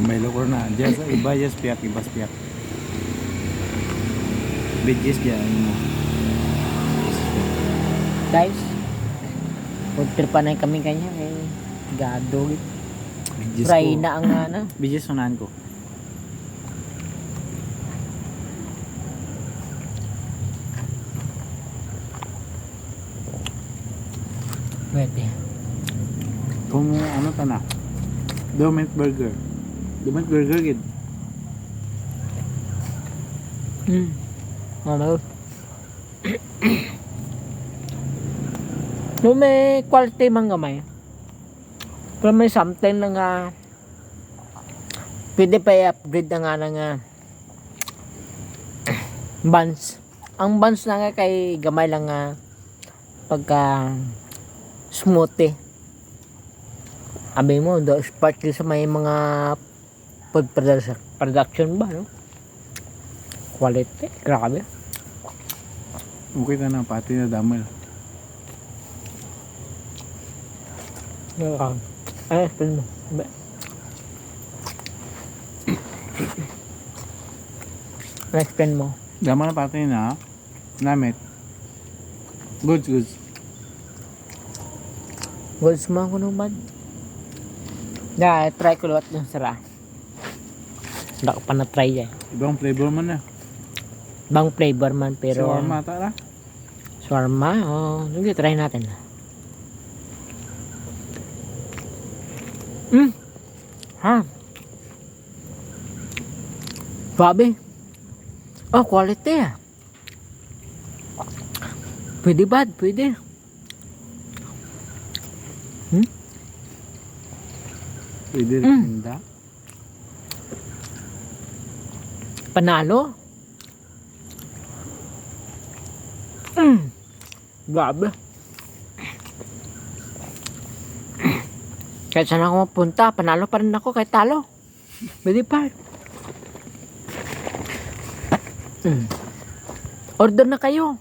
May lokor na. Just, iba just piyak, iba piyak. Bidges dyan. Guys, food trip pa na kami kanya. Gado. Bidges Fry ko. na ang ano. Bidges unahan ko. Pwede. Kung ano ta na. Donut burger. Donut burger gid. Ano? No, may quality man gamay. Pero may something na nga pwede pa i-upgrade na nga na nga buns. Ang buns na nga kay gamay lang nga pagka smoothie. Abi mo, do partly sa may mga food production ba, no? Quality, grabe. Okay ta na pati na damay. Ay, explain mo. Explain mo. Damay na pati na. Namit. Goods, goods. Goods mo ako nung bad. Try ko luwat yung sara. Hindi ko pa na-try eh. Ibang flavor man na. Bang flavor man pero... Shawarma ta na. Shawarma? Oh, hindi, try natin. Ha? Grabe. Oh, quality ah. Pwede bad, pwede. Pwede rin tinda. Panalo. Grabe. Kahit saan ako mapunta, panalo pa rin ako kahit talo. Pwede pa. Order na kayo.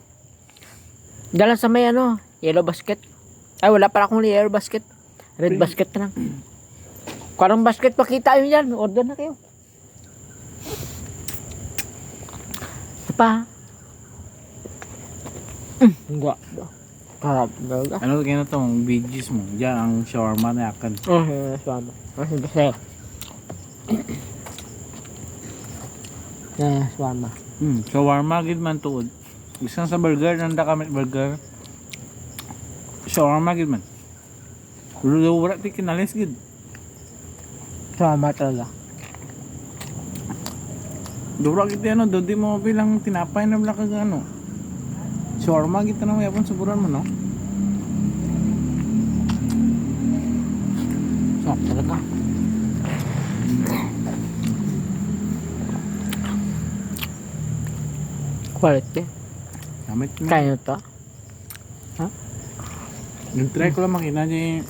Dala sa may ano, yellow basket. Ay, wala pa akong yellow basket. Red basket na lang. Kung anong basket pakita yun yan, order na kayo. Pa. Enggak. Harap talaga. Ano kaya na tong bidges mo? Diyan ang shawarma na yakan. Sama. Masih bisa. Shawarma. Shawarma gid man tuod. Isang sa burger, nanda kami burger. Shawarma gid man. Pero wala ti kinalis gid. Shawarma talaga. Dura gid ano, do di mo bilang tinapay na bala kag ano. Shawarma gid na yapon sa buran mo no. Sarap talaga. Quality. Gamit mo. Kaya nyo to? Yung try ko lang makina di